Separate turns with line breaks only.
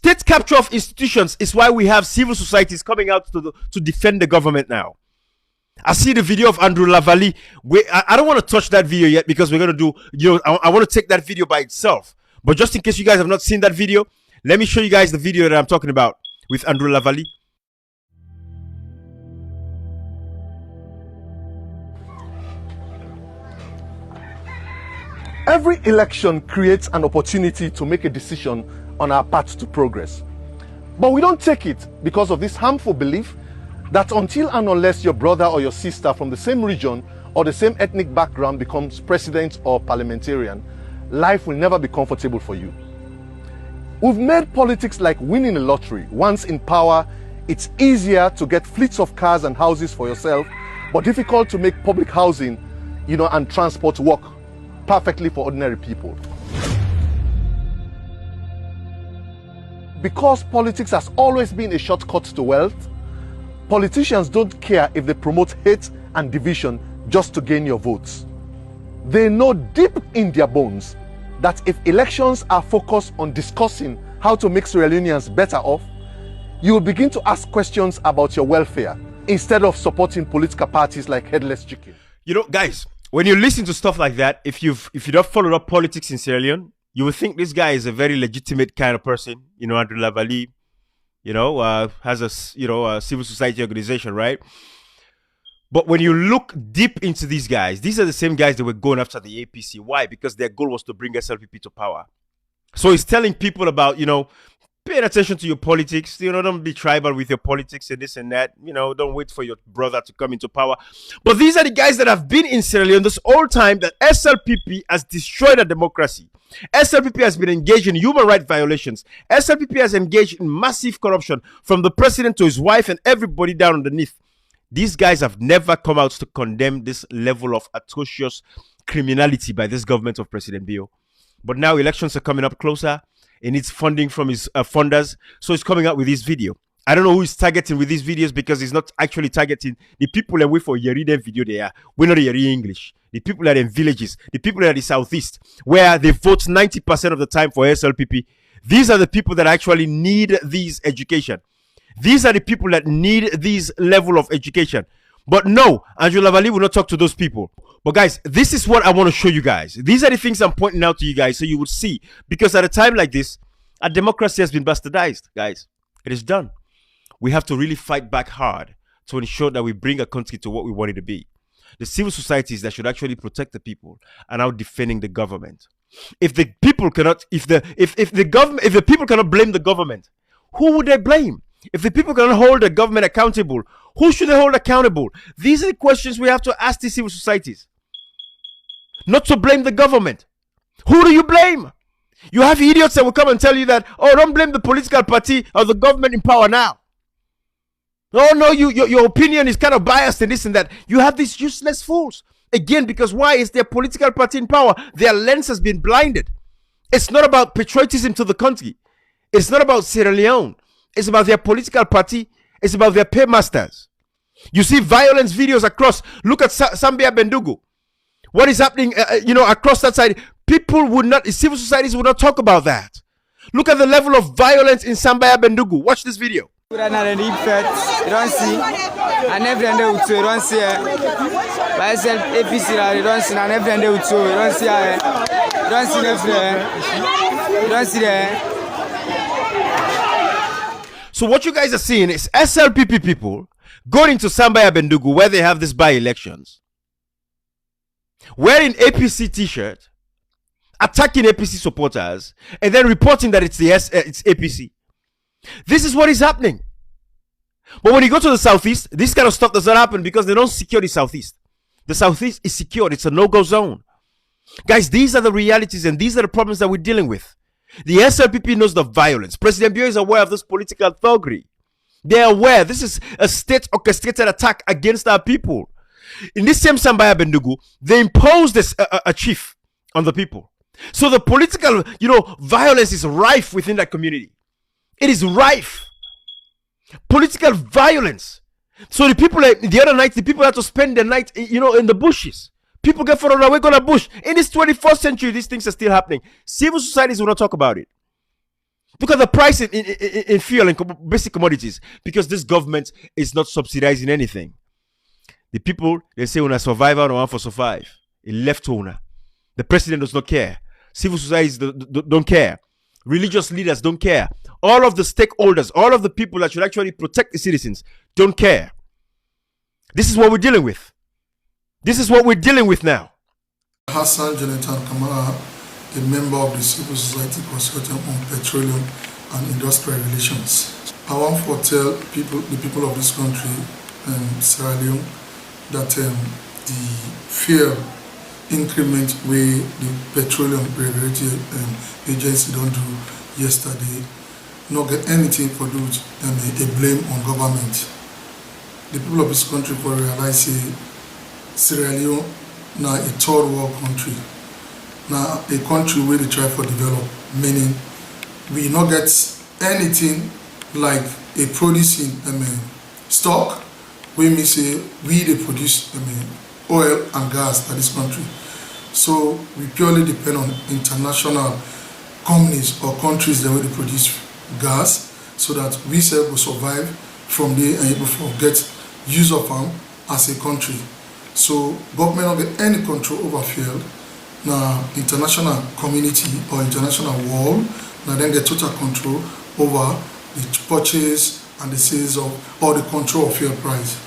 state capture of institutions is why we have civil societies coming out to defend the government now. I see the video of Andrew Lavalley. I don't want to touch that video yet because we're going to do, I want to take that video by itself. But just in case you guys have not seen that video, let me show you guys the video that I'm talking about with Andrew Lavalley.
Every election creates an opportunity to make a decision on our path to progress. But we don't take it because of this harmful belief that until and unless your brother or your sister from the same region or the same ethnic background becomes president or parliamentarian, life will never be comfortable for you. We've made politics like winning a lottery. Once in power, it's easier to get fleets of cars and houses for yourself, but difficult to make public housing, and transport work perfectly for ordinary people. Because politics has always been a shortcut to wealth, politicians don't care if they promote hate and division just to gain your votes. They know deep in their bones that if elections are focused on discussing how to make Sierra Leoneans better off, you will begin to ask questions about your welfare instead of supporting political parties like Headless Chicken.
Guys, when you listen to stuff like that, if you don't follow up politics in Sierra Leone, you would think this guy is a very legitimate kind of person. Andrew Lavalley, has a civil society organization, right? But when you look deep into these guys, these are the same guys that were going after the APC. Why? Because their goal was to bring SLPP to power. So he's telling people about, paying attention to your politics. Don't be tribal with your politics and this and that. Don't wait for your brother to come into power. But these are the guys that have been in Sierra Leone this whole time that SLPP has destroyed a democracy. SLPP has been engaged in human rights violations. SLPP has engaged in massive corruption from the president to his wife and everybody down underneath. These guys have never come out to condemn this level of atrocious criminality by this government of President Bio. But now elections are coming up closer. He needs funding from his funders. So he's coming out with this video. I don't know who he's targeting with these videos because he's not actually targeting the people that wait for Yeriden video there. We're not Yeri English. The people that are in villages, the people that are in the southeast, where they vote 90% of the time for SLPP. These are the people that actually need this education. These are the people that need this level of education. But no, Andrew Lavalley will not talk to those people. But guys, this is what I want to show you guys. These are the things I'm pointing out to you guys so you would see. Because at a time like this, our democracy has been bastardized, guys. It is done. We have to really fight back hard to ensure that we bring a country to what we want it to be. The civil societies that should actually protect the people are now defending the government. If the people cannot, if the people cannot blame the government, who would they blame? If the people cannot hold the government accountable, who should they hold accountable? These are the questions we have to ask the civil societies. Not to blame the government. Who do you blame? You have idiots that will come and tell you that, oh, don't blame the political party or the government in power now. Oh, no, your opinion is kind of biased and this and that. You have these useless fools. Again, because why is their political party in power? Their lens has been blinded. It's not about patriotism to the country. It's not about Sierra Leone. It's about their political party. It's about their paymasters. You see violence videos across. Look at Sambia Bendugu. What is happening, across that side? People would not, civil societies would not talk about that. Look at the level of violence in Sambia Bendugu. Watch this video.
You don't see, and every day you don't see. By SLPP, you don't see, and every day you don't see. You don't see the you don't see the.
So what you guys are seeing is SLPP people going into Sambia Bendugu where they have these by-elections, wearing APC t-shirt, attacking APC supporters, and then reporting that it's APC. This is what is happening. But when you go to the southeast, this kind of stuff does not happen because they don't secure the southeast. The southeast is secured. It's a no-go zone. Guys, these are the realities and these are the problems that we're dealing with. The SLPP knows the violence. President Bio is aware of this political thuggery. They're aware this is a state-orchestrated attack against our people. In this same Sambia Bendugu, they imposed this a chief on the people. So the political, violence is rife within that community. It is rife. Political violence. So the people, the other night, the people had to spend the night, in the bushes. People get thrown away on a bush. In this 21st century, these things are still happening. Civil societies will not talk about it. Look at the price in fuel and basic commodities, because this government is not subsidizing anything. The people, they say, "Una survivor, no one for survive." A left owner. The president does not care. Civil societies don't care. Religious leaders don't care. All of the stakeholders, all of the people that should actually protect the citizens don't care. This is what we're dealing with. This is what we're dealing with now.
Hassan Jonathan Kamara, a member of the Civil Society Consortium on Petroleum and Industrial Relations. I want to tell the people of this country, Sierra Leone, that the fuel increment where the Petroleum Regulatory Agency don't do yesterday, not get anything for those a blame on government. The people of this country for realize Sierra Leone now a third world country. Now a country where they try for develop, meaning we not get anything like a producing stock. We may say we they produce oil and gas in this country. So we purely depend on international companies or countries that will produce gas, so that we will survive from there and able to get use of them as a country. So government don't get any control over fuel. Now international community or international world now then get total control over the purchase and the sales of or the control of fuel price.